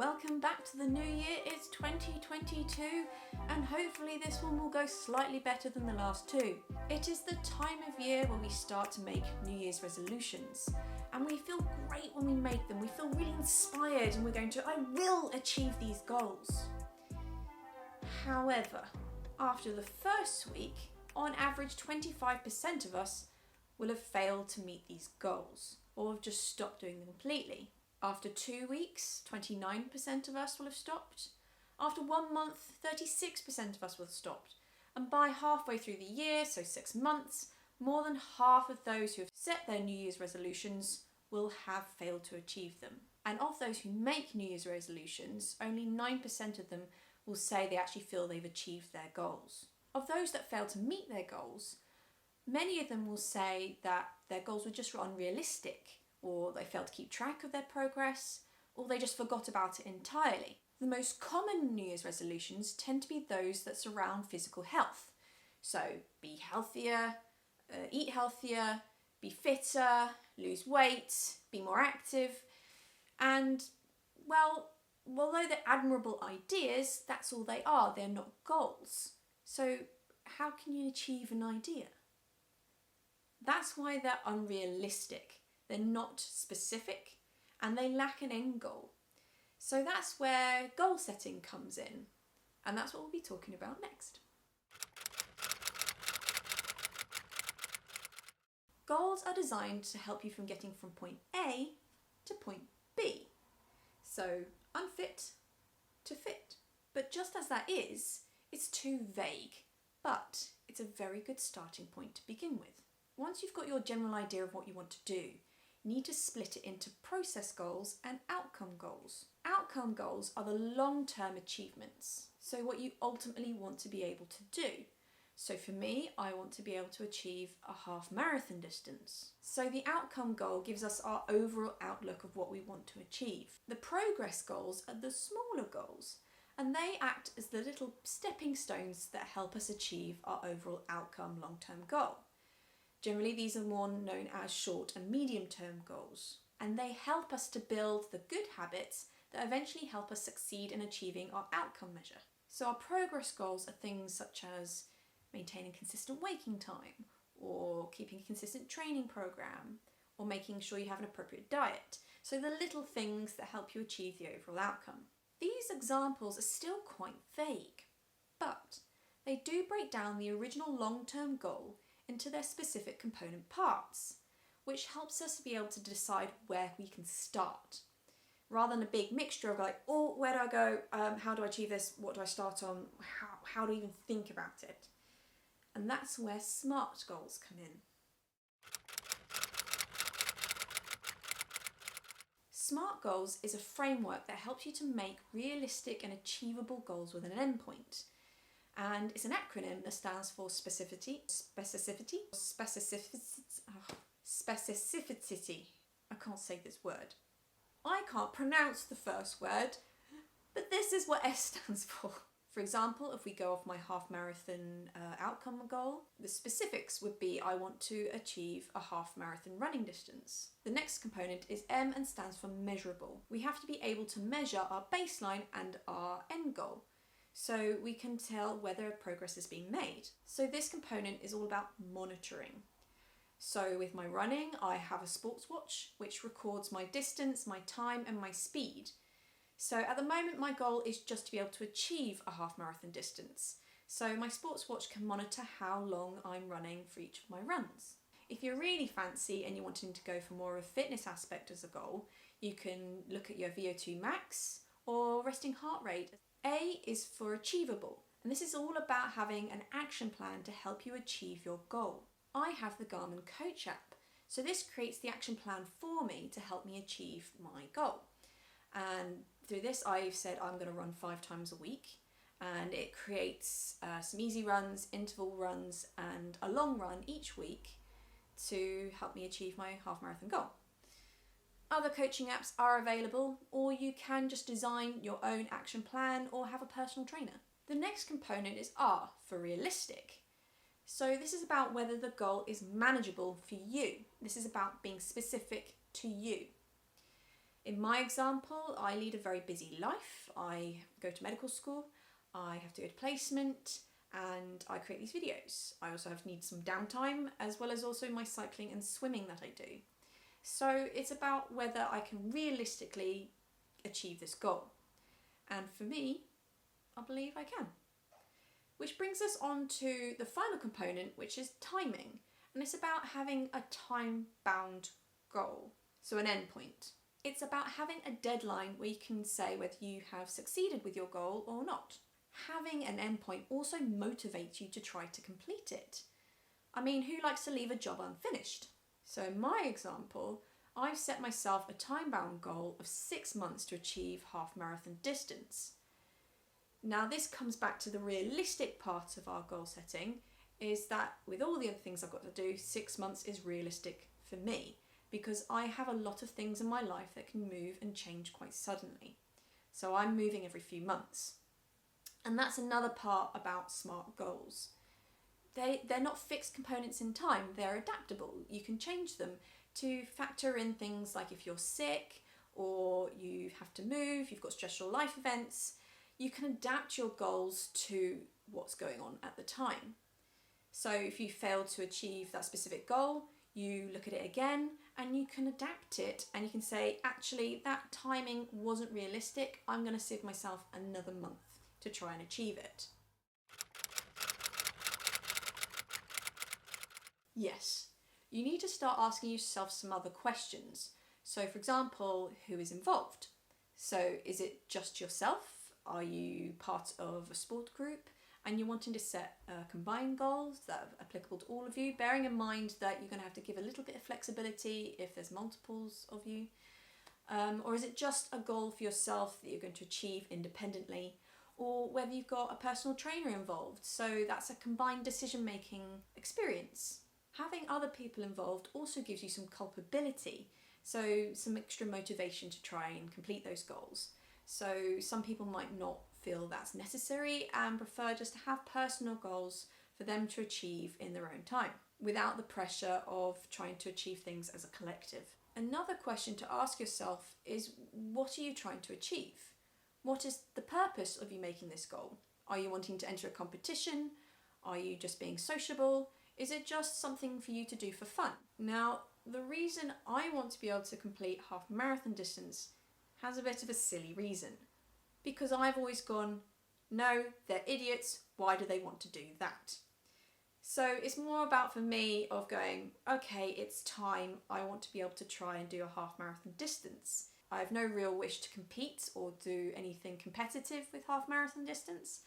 Welcome back to the new year. It's 2022 and hopefully this one will go slightly better than the last two. It is the time of year where we start to make New Year's resolutions and we feel great when we make them. We feel really inspired and we're going to, I will achieve these goals. However, after the first week, on average 25% of us will have failed to meet these goals or have just stopped doing them completely. After 2 weeks, 29% of us will have stopped. After 1 month, 36% of us will have stopped. And by halfway through the year, so 6 months, more than half of those who have set their New Year's resolutions will have failed to achieve them. And of those who make New Year's resolutions, only 9% of them will say they actually feel they've achieved their goals. Of those that fail to meet their goals, many of them will say that their goals were just unrealistic, or they failed to keep track of their progress, or they just forgot about it entirely. The most common New Year's resolutions tend to be those that surround physical health. So be healthier, eat healthier, be fitter, lose weight, be more active. And well, although they're admirable ideas, that's all they are. They're not goals. So how can you achieve an idea? That's why they're unrealistic. They're not specific and they lack an end goal. So that's where goal setting comes in. And that's what we'll be talking about next. Goals are designed to help you from getting from point A to point B. So unfit to fit. But just as that is, it's too vague. But it's a very good starting point to begin with. Once you've got your general idea of what you want to do, you need to split it into process goals and outcome goals. Outcome goals are the long-term achievements, so what you ultimately want to be able to do. So for me, I want to be able to achieve a half marathon distance. So the outcome goal gives us our overall outlook of what we want to achieve. The progress goals are the smaller goals, and they act as the little stepping stones that help us achieve our overall outcome long-term goal. Generally, these are more known as short and medium-term goals, and they help us to build the good habits that eventually help us succeed in achieving our outcome measure. So our progress goals are things such as maintaining consistent waking time, or keeping a consistent training program, or making sure you have an appropriate diet. So the little things that help you achieve the overall outcome. These examples are still quite vague, but they do break down the original long-term goal into their specific component parts, which helps us to be able to decide where we can start. Rather than a big mixture of like, oh, where do I go? How do I achieve this? What do I start on? How do I even think about it? And that's where SMART goals come in. SMART goals is a framework that helps you to make realistic and achievable goals with an endpoint. And it's an acronym that stands for specificity. I can't say this word. I can't pronounce the first word, but this is what S stands for. For example, if we go off my half marathon outcome goal, the specifics would be I want to achieve a half marathon running distance. The next component is M and stands for measurable. We have to be able to measure our baseline and our end goal, so we can tell whether progress is being made. So this component is all about monitoring. So with my running, I have a sports watch which records my distance, my time and my speed. So at the moment my goal is just to be able to achieve a half marathon distance. So my sports watch can monitor how long I'm running for each of my runs. If you're really fancy and you're wanting to go for more of a fitness aspect as a goal, you can look at your VO2 max or resting heart rate. A is for achievable, and this is all about having an action plan to help you achieve your goal. I have the Garmin Coach app, so this creates the action plan for me to help me achieve my goal. And through this I've said I'm going to run 5 times a week, and it creates some easy runs, interval runs and a long run each week to help me achieve my half marathon goal. Other coaching apps are available, or you can just design your own action plan or have a personal trainer. The next component is R for realistic. So this is about whether the goal is manageable for you. This is about being specific to you. In my example, I lead a very busy life. I go to medical school, I have to go to placement, and I create these videos. I also need some downtime, as well as also my cycling and swimming that I do. So it's about whether I can realistically achieve this goal. And for me, I believe I can. Which brings us on to the final component, which is timing. And it's about having a time-bound goal, so an endpoint. It's about having a deadline where you can say whether you have succeeded with your goal or not. Having an endpoint also motivates you to try to complete it. I mean, who likes to leave a job unfinished? So in my example, I've set myself a time-bound goal of 6 months to achieve half marathon distance. Now this comes back to the realistic part of our goal setting, is that with all the other things I've got to do, 6 months is realistic for me because I have a lot of things in my life that can move and change quite suddenly. So I'm moving every few months. And that's another part about SMART goals. They're not fixed components in time, they're adaptable. You can change them to factor in things like if you're sick or you have to move, you've got stressful life events. You can adapt your goals to what's going on at the time. So if you fail to achieve that specific goal, you look at it again and you can adapt it and you can say, actually, that timing wasn't realistic. I'm going to give myself another month to try and achieve it. Yes, you need to start asking yourself some other questions. So for example, who is involved? So is it just yourself? Are you part of a sport group and you're wanting to set combined goals that are applicable to all of you, bearing in mind that you're going to have to give a little bit of flexibility if there's multiples of you? Or is it just a goal for yourself that you're going to achieve independently? Or whether you've got a personal trainer involved, so that's a combined decision-making experience. Having other people involved also gives you some culpability, so some extra motivation to try and complete those goals. So some people might not feel that's necessary and prefer just to have personal goals for them to achieve in their own time, without the pressure of trying to achieve things as a collective. Another question to ask yourself is, what are you trying to achieve? What is the purpose of you making this goal? Are you wanting to enter a competition? Are you just being sociable? Is it just something for you to do for fun? Now, the reason I want to be able to complete half marathon distance has a bit of a silly reason. Because I've always gone, no, they're idiots, why do they want to do that? So it's more about, for me, of going, okay, it's time, I want to be able to try and do a half marathon distance. I have no real wish to compete or do anything competitive with half marathon distance.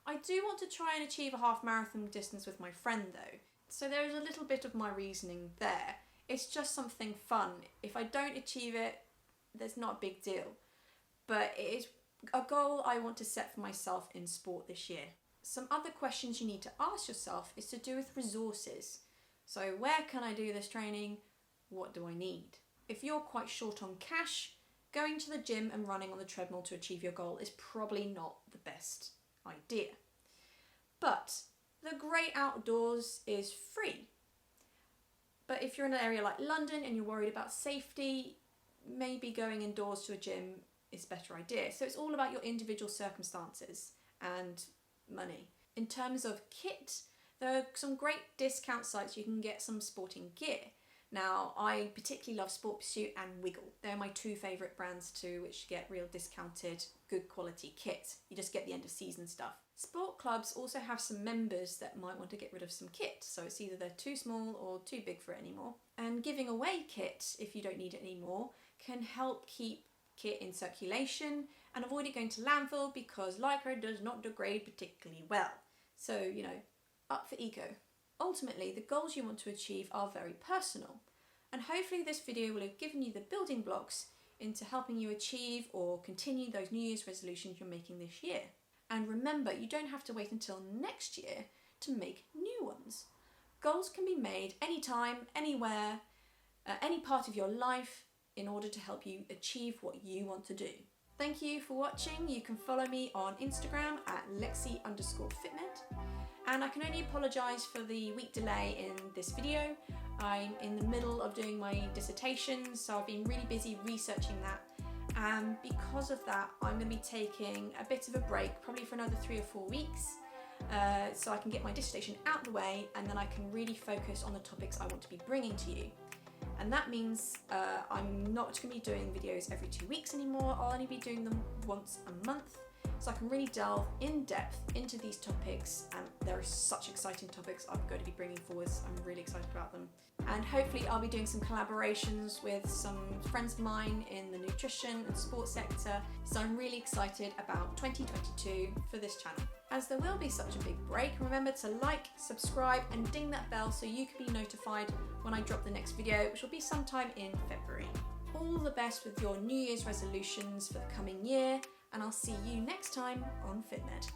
I do want to try and achieve a half marathon distance with my friend though. So there is a little bit of my reasoning there. It's just something fun. If I don't achieve it, there's not a big deal. But it is a goal I want to set for myself in sport this year. Some other questions you need to ask yourself is to do with resources. So where can I do this training? What do I need? If you're quite short on cash, going to the gym and running on the treadmill to achieve your goal is probably not the best idea. But the great outdoors is free. But if you're in an area like London and you're worried about safety, maybe going indoors to a gym is a better idea. So it's all about your individual circumstances and money. In terms of kit, there are some great discount sites you can get some sporting gear. Now, I particularly love Sport Pursuit and Wiggle. They're my two favourite brands too, which get real discounted, good quality kit. You just get the end of season stuff. Sport clubs also have some members that might want to get rid of some kit, so it's either they're too small or too big for it anymore. And giving away kit, if you don't need it anymore, can help keep kit in circulation and avoid it going to landfill, because Lycra does not degrade particularly well. So, up for eco. Ultimately, the goals you want to achieve are very personal, and hopefully this video will have given you the building blocks into helping you achieve or continue those New Year's resolutions you're making this year. And remember, you don't have to wait until next year to make new ones. Goals can be made anytime, anywhere, any part of your life, in order to help you achieve what you want to do. Thank you for watching. You can follow me on Instagram at Lexi_FitMed. And I can only apologise for the week delay in this video. I'm in the middle of doing my dissertation, so I've been really busy researching that. And because of that, I'm going to be taking a bit of a break, probably for another 3 or 4 weeks, so I can get my dissertation out of the way, and then I can really focus on the topics I want to be bringing to you. And that means I'm not going to be doing videos every 2 weeks anymore. I'll only be doing them once a month, so I can really delve in depth into these topics, and there are such exciting topics I'm going to be bringing forwards. I'm really excited about them. And hopefully I'll be doing some collaborations with some friends of mine in the nutrition and sports sector, so I'm really excited about 2022 for this channel. As there will be such a big break, remember to like, subscribe and ding that bell so you can be notified when I drop the next video, which will be sometime in February. All the best with your New Year's resolutions for the coming year, and I'll see you next time on FitMed.